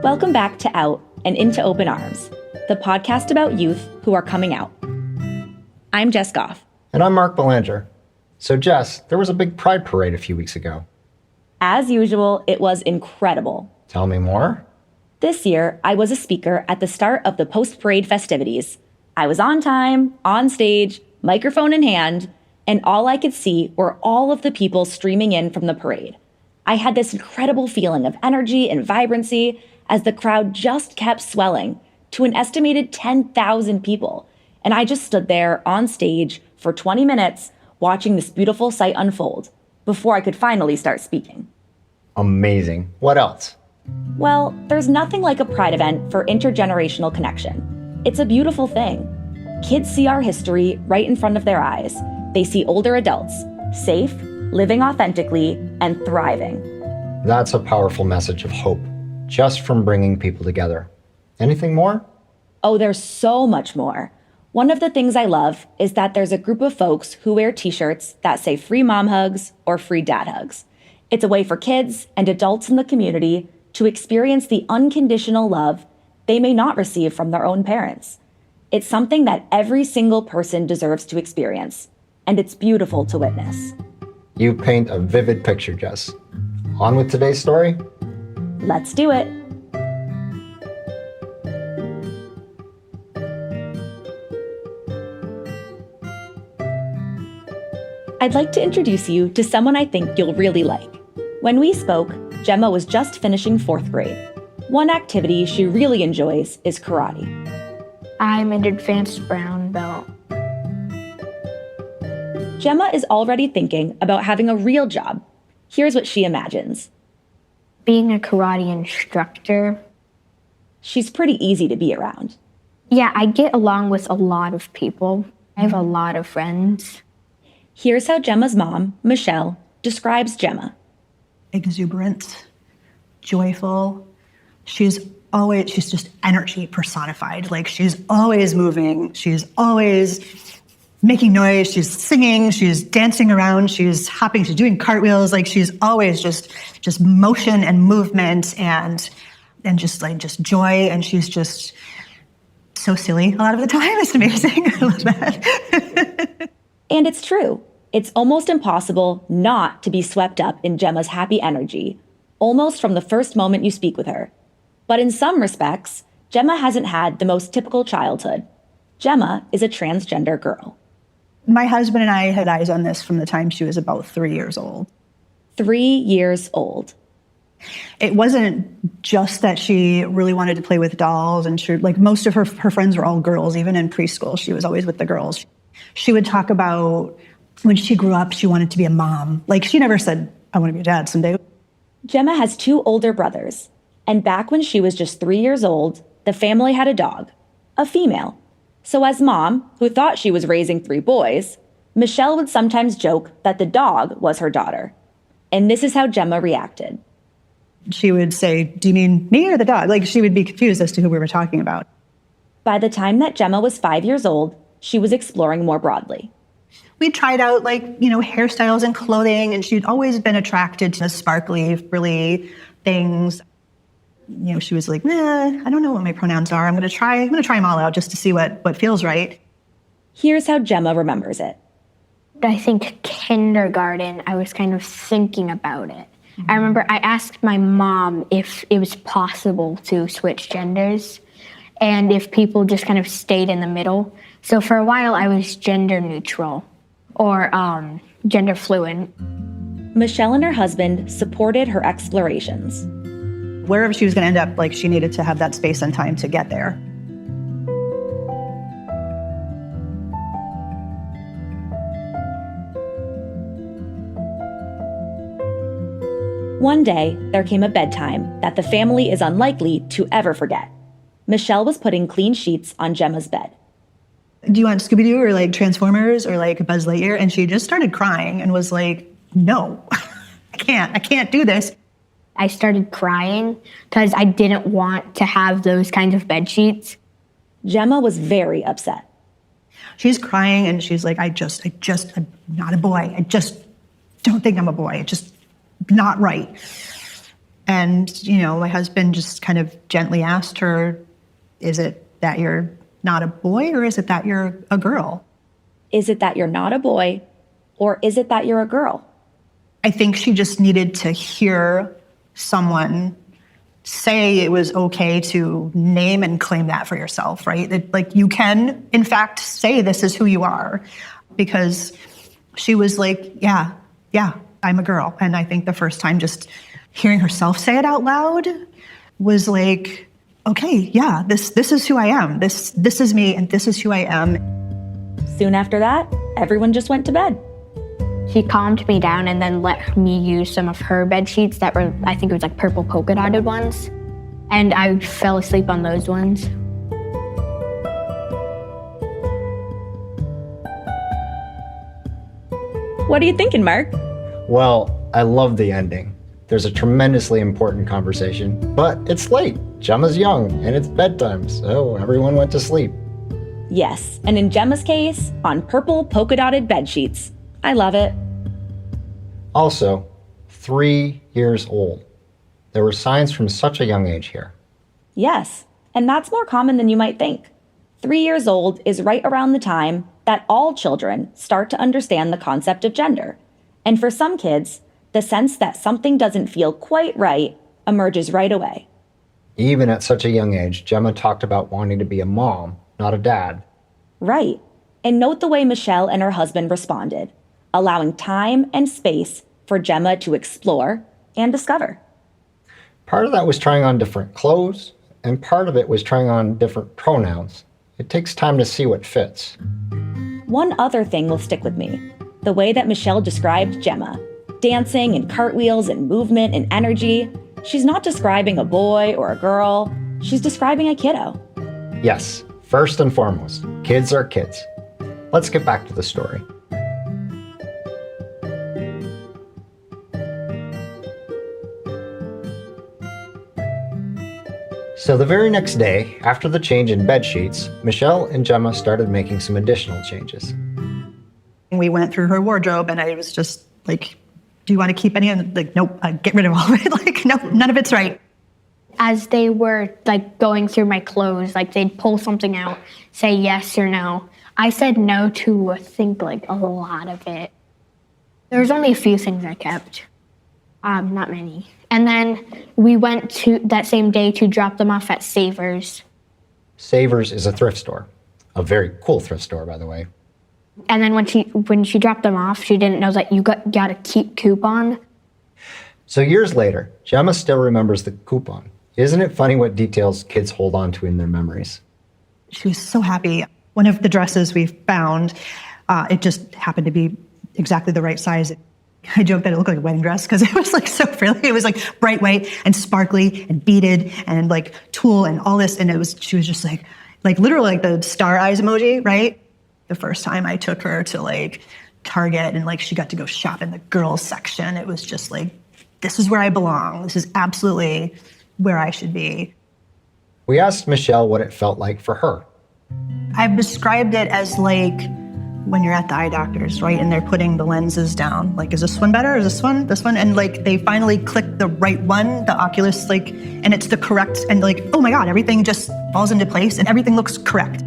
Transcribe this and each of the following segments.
Welcome back to Out and Into Open Arms, the podcast about youth who are coming out. I'm Jess Goff. And I'm Mark Belanger. So Jess, there was a big Pride parade a few weeks ago. As usual, it was incredible. Tell me more. This year, I was a speaker at the start of the post-parade festivities. I was on time, on stage, microphone in hand, and all I could see were all of the people streaming in from the parade. I had this incredible feeling of energy and vibrancy as the crowd just kept swelling to an estimated 10,000 people. And I just stood there on stage for 20 minutes watching this beautiful sight unfold before I could finally start speaking. Amazing. What else? Well, there's nothing like a Pride event for intergenerational connection. It's a beautiful thing. Kids see our history right in front of their eyes. They see older adults, safe, living authentically, and thriving. That's a powerful message of hope, just from bringing people together. Anything more? Oh, there's so much more. One of the things I love is that there's a group of folks who wear t-shirts that say free mom hugs or free dad hugs. It's a way for kids and adults in the community to experience the unconditional love they may not receive from their own parents. It's something that every single person deserves to experience, and it's beautiful to witness. You paint a vivid picture, Jess. On with today's story? Let's do it. I'd like to introduce you to someone I think you'll really like. When we spoke, Jemma was just finishing 4th grade. One activity she really enjoys is karate. I'm an advanced brown belt. Jemma is already thinking about having a real job. Here's what she imagines. Being a karate instructor. She's pretty easy to be around. Yeah, I get along with a lot of people. I have a lot of friends. Here's how Jemma's mom, Michelle, describes Jemma. Exuberant, joyful. She's just energy personified. Like, she's always moving. She's always making noise. She's singing. She's dancing around. She's hopping. She's doing cartwheels. Like, she's always just motion and movement and just joy. And she's just so silly a lot of the time. It's amazing. I love that. And it's true. It's almost impossible not to be swept up in Jemma's happy energy, almost from the first moment you speak with her. But in some respects, Jemma hasn't had the most typical childhood. Jemma is a transgender girl. My husband and I had eyes on this from the time she was about 3 years old. 3 years old. It wasn't just that she really wanted to play with dolls, and most of her friends were all girls. Even in preschool, she was always with the girls. She would talk about when she grew up, she wanted to be a mom. Like, she never said, I want to be a dad someday. Jemma has 2 older brothers. And back when she was just 3 years old, the family had a dog, a female. So as mom, who thought she was raising 3 boys, Michelle would sometimes joke that the dog was her daughter. And this is how Jemma reacted. She would say, do you mean me or the dog? Like, she would be confused as to who we were talking about. By the time that Jemma was 5 years old, she was exploring more broadly. We tried out, hairstyles and clothing, and she'd always been attracted to the sparkly, frilly things. She was like, I don't know what my pronouns are. I'm going to try them all out just to see what feels right. Here's how Jemma remembers it. I think kindergarten, I was kind of thinking about it. I remember I asked my mom if it was possible to switch genders and if people just kind of stayed in the middle. So for a while, I was gender neutral or gender fluid. Michelle and her husband supported her explorations. Wherever she was going to end up, she needed to have that space and time to get there. One day, there came a bedtime that the family is unlikely to ever forget. Michelle was putting clean sheets on Jemma's bed. Do you want Scooby-Doo or Transformers or Buzz Lightyear? And she just started crying and was like, no, I can't do this. I started crying because I didn't want to have those kinds of bed sheets. Jemma was very upset. She's crying and she's like, I'm not a boy. I just don't think I'm a boy. It's just not right. And, you know, my husband just kind of gently asked her, is it that you're not a boy or is it that you're a girl? Is it that you're not a boy or is it that you're a girl? I think she just needed to hear someone say it was okay to name and claim that for yourself, right? That, like, you can, in fact, say this is who you are. Because she was like, yeah, I'm a girl. And I think the first time just hearing herself say it out loud was like, okay, yeah, this is who I am. This is me and this is who I am. Soon after that, everyone just went to bed. She calmed me down and then let me use some of her bed sheets that were, I think it was like purple polka dotted ones. And I fell asleep on those ones. What are you thinking, Mark? Well, I love the ending. There's a tremendously important conversation, but it's late. Jemma's young, and it's bedtime, so everyone went to sleep. Yes, and in Jemma's case, on purple polka-dotted bed sheets. I love it. Also, 3 years old. There were signs from such a young age here. Yes, and that's more common than you might think. 3 years old is right around the time that all children start to understand the concept of gender. And for some kids, the sense that something doesn't feel quite right emerges right away. Even at such a young age, Jemma talked about wanting to be a mom, not a dad. Right. And note the way Michelle and her husband responded, allowing time and space for Jemma to explore and discover. Part of that was trying on different clothes, and part of it was trying on different pronouns. It takes time to see what fits. One other thing will stick with me, the way that Michelle described Jemma. Dancing and cartwheels and movement and energy. She's not describing a boy or a girl. She's describing a kiddo. Yes, first and foremost, kids are kids. Let's get back to the story. So the very next day, after the change in bed sheets, Michelle and Jemma started making some additional changes. We went through her wardrobe and I was just like, do you want to keep any? And like, nope, get rid of all of it. Like, no, none of it's right. As they were like going through my clothes, like they'd pull something out, say yes or no. I said no to I think like a lot of it. There was only a few things I kept, not many. And then we went to that same day to drop them off at Savers. Savers is a thrift store. A very cool thrift store, by the way. And then when she dropped them off, she didn't know that you got a keep coupon. So years later, Jemma still remembers the coupon. Isn't it funny what details kids hold on to in their memories? She was so happy. One of the dresses we found, it just happened to be exactly the right size. I joked that it looked like a wedding dress because it was like so frilly. It was like bright white and sparkly and beaded and like tulle and all this. And she was just like literally like the star eyes emoji, right? The first time I took her to like Target and like she got to go shop in the girls section, it was just like, this is where I belong. This is absolutely where I should be. We asked Michelle what it felt like for her. I've described it as like when you're at the eye doctor's, right? And they're putting the lenses down. Like, is this one better? Is this one? This one? And like they finally click the right one, the Oculus, like, and it's the correct, and like, oh my God, everything just falls into place and everything looks correct.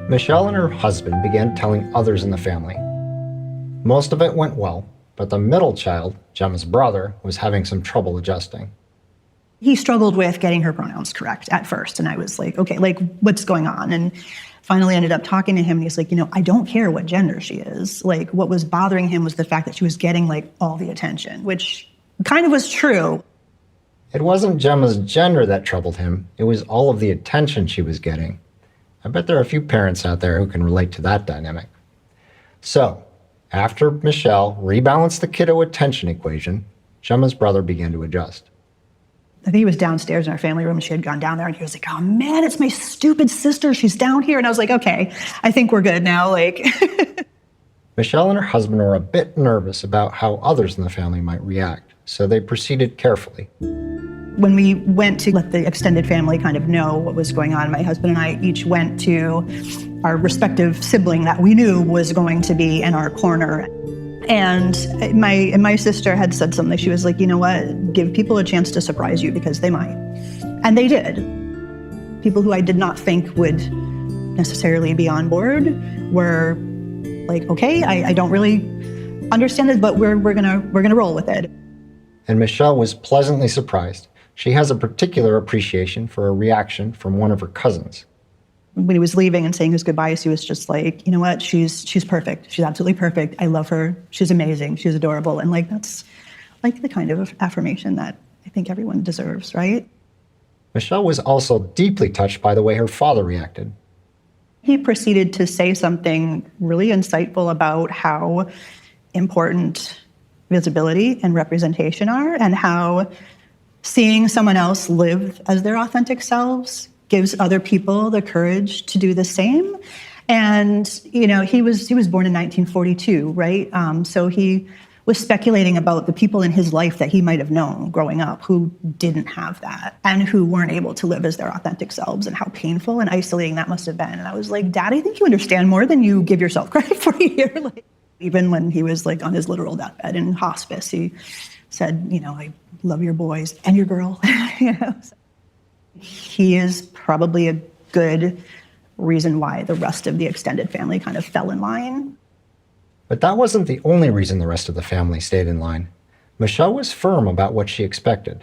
Michelle and her husband began telling others in the family. Most of it went well, but the middle child, Jemma's brother, was having some trouble adjusting. He struggled with getting her pronouns correct at first. And I was like, okay, like what's going on? And finally ended up talking to him and he's like, I don't care what gender she is. Like what was bothering him was the fact that she was getting like all the attention, which kind of was true. It wasn't Jemma's gender that troubled him. It was all of the attention she was getting. I bet there are a few parents out there who can relate to that dynamic. So, after Michelle rebalanced the kiddo attention equation, Jemma's brother began to adjust. I think he was downstairs in our family room and she had gone down there and he was like, oh man, it's my stupid sister. She's down here. And I was like, okay, I think we're good now. Like, Michelle and her husband were a bit nervous about how others in the family might react, so they proceeded carefully. When we went to let the extended family kind of know what was going on, my husband and I each went to our respective sibling that we knew was going to be in our corner. And my sister had said something. She was like, you know what, give people a chance to surprise you because they might. And they did. People who I did not think would necessarily be on board were like, okay, I don't really understand it, but we're gonna roll with it. And Michelle was pleasantly surprised. She has a particular appreciation for a reaction from one of her cousins. When he was leaving and saying his goodbyes, he was just like, you know what, she's perfect. She's absolutely perfect. I love her. She's amazing. She's adorable. And like, that's like the kind of affirmation that I think everyone deserves, right? Michelle was also deeply touched by the way her father reacted. He proceeded to say something really insightful about how important visibility and representation are, and how seeing someone else live as their authentic selves gives other people the courage to do the same. And, you know, he was born in 1942, right? So he was speculating about the people in his life that he might have known growing up who didn't have that and who weren't able to live as their authentic selves, and how painful and isolating that must have been. And I was like, Dad, I think you understand more than you give yourself credit for here. Like, even when he was like on his literal deathbed in hospice, he said, you know, I love your boys and your girl. You know? So he is probably a good reason why the rest of the extended family kind of fell in line. But that wasn't the only reason the rest of the family stayed in line. Michelle was firm about what she expected.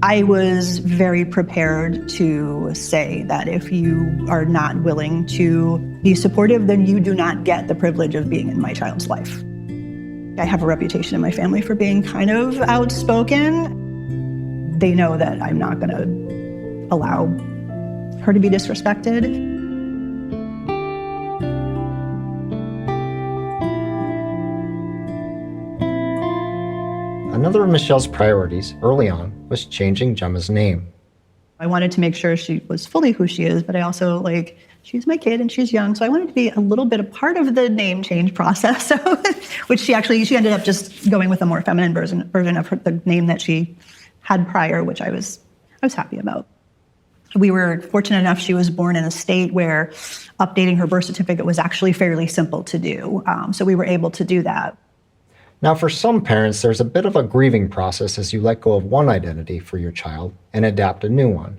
I was very prepared to say that if you are not willing to be supportive, then you do not get the privilege of being in my child's life. I have a reputation in my family for being kind of outspoken. They know that I'm not going to allow her to be disrespected. Another of Michelle's priorities early on was changing Jemma's name. I wanted to make sure she was fully who she is, but I also, like, she's my kid and she's young, so I wanted to be a little bit a part of the name change process, which she ended up just going with a more feminine version of the name that she had prior, which I was happy about. We were fortunate enough she was born in a state where updating her birth certificate was actually fairly simple to do, so we were able to do that. Now, for some parents, there's a bit of a grieving process as you let go of one identity for your child and adapt a new one.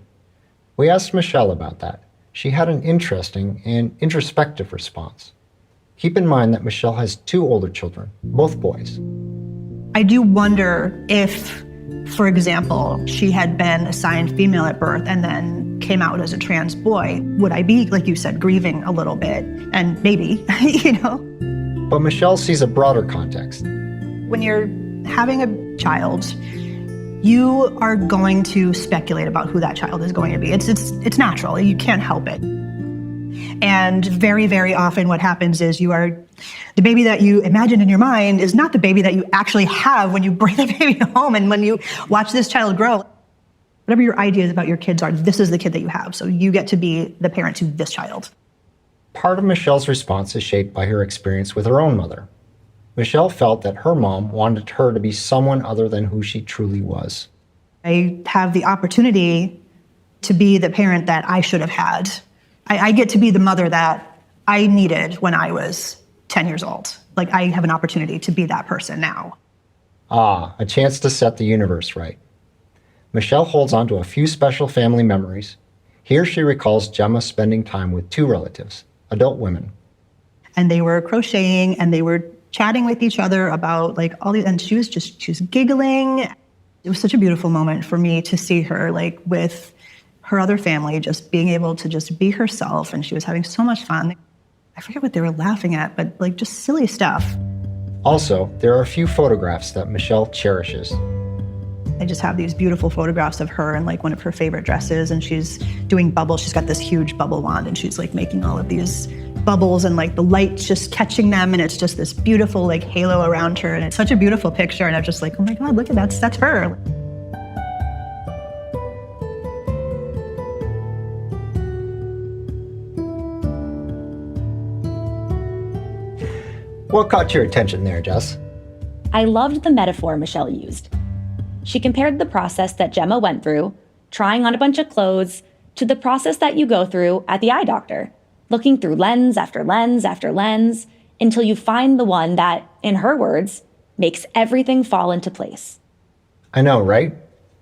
We asked Michelle about that. She had an interesting and introspective response. Keep in mind that Michelle has 2 older children, both boys. I do wonder if, for example, she had been assigned female at birth and then came out as a trans boy. Would I be, like you said, grieving a little bit? And maybe, you know. But Michelle sees a broader context. When you're having a child, you are going to speculate about who that child is going to be. It's natural. You can't help it. And very, very often what happens is the baby that you imagine in your mind is not the baby that you actually have when you bring the baby home and when you watch this child grow. Whatever your ideas about your kids are, this is the kid that you have. So you get to be the parent to this child. Part of Michelle's response is shaped by her experience with her own mother. Michelle felt that her mom wanted her to be someone other than who she truly was. I have the opportunity to be the parent that I should have had. I get to be the mother that I needed when I was 10 years old. Like, I have an opportunity to be that person now. Ah, a chance to set the universe right. Michelle holds on to a few special family memories. Here she recalls Jemma spending time with 2 relatives, adult women. And they were crocheting and they were chatting with each other about like all these, and she was giggling. It was such a beautiful moment for me to see her like with her other family, just being able to just be herself. And she was having so much fun. I forget what they were laughing at, but like just silly stuff. Also, there are a few photographs that Michelle cherishes. I just have these beautiful photographs of her in like one of her favorite dresses, and she's doing bubbles. She's got this huge bubble wand and she's like making all of these bubbles and like the light's just catching them, and it's just this beautiful like halo around her, and it's such a beautiful picture, and I'm just like, oh my God, look at that, that's her. What caught your attention there, Jess? I loved the metaphor Michelle used. she compared the process that Jemma went through, trying on a bunch of clothes, to the process that you go through at the eye doctor, looking through lens after lens after lens, until you find the one that, in her words, makes everything fall into place. I know, right?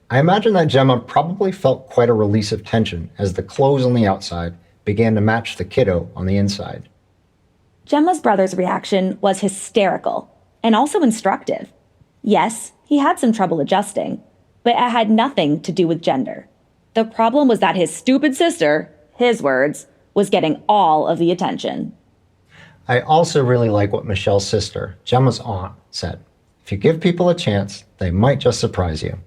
I imagine that Jemma probably felt quite a release of tension as the clothes on the outside began to match the kiddo on the inside. Jemma's brother's reaction was hysterical and also instructive. Yes, he had some trouble adjusting, but it had nothing to do with gender. The problem was that his stupid sister, his words, was getting all of the attention. I also really like what Michelle's sister, Gemma's aunt, said. If you give people a chance, they might just surprise you.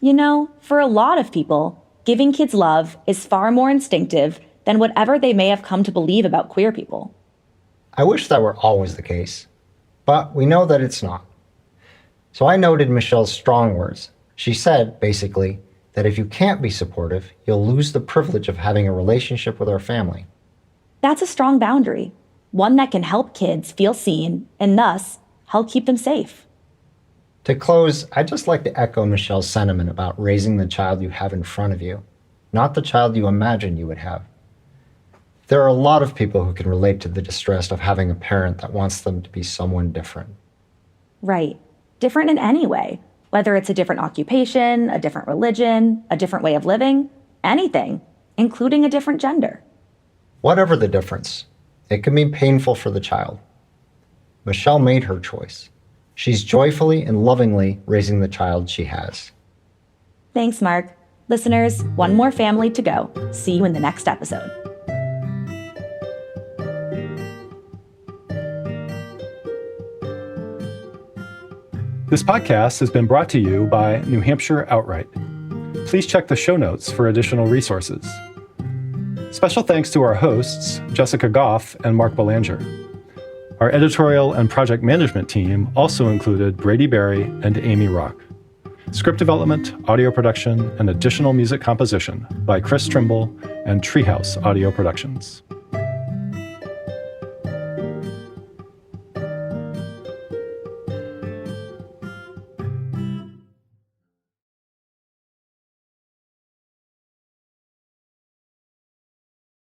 You know, for a lot of people, giving kids love is far more instinctive than whatever they may have come to believe about queer people. I wish that were always the case, but we know that it's not. So I noted Michelle's strong words. She said, basically, that if you can't be supportive, you'll lose the privilege of having a relationship with our family. That's a strong boundary, one that can help kids feel seen and thus help keep them safe. To close, I'd just like to echo Michelle's sentiment about raising the child you have in front of you, not the child you imagine you would have. There are a lot of people who can relate to the distress of having a parent that wants them to be someone different. Right. Different in any way, whether it's a different occupation, a different religion, a different way of living, anything, including a different gender. Whatever the difference, it can be painful for the child. Michelle made her choice. She's joyfully and lovingly raising the child she has. Thanks, Mark. Listeners, one more family to go. See you in the next episode. This podcast has been brought to you by New Hampshire Outright. Please check the show notes for additional resources. Special thanks to our hosts, Jessica Goff and Mark Belanger. Our editorial and project management team also included Brady Berry and Amy Rock. Script development, audio production, and additional music composition by Chris Trimble and Treehouse Audio Productions.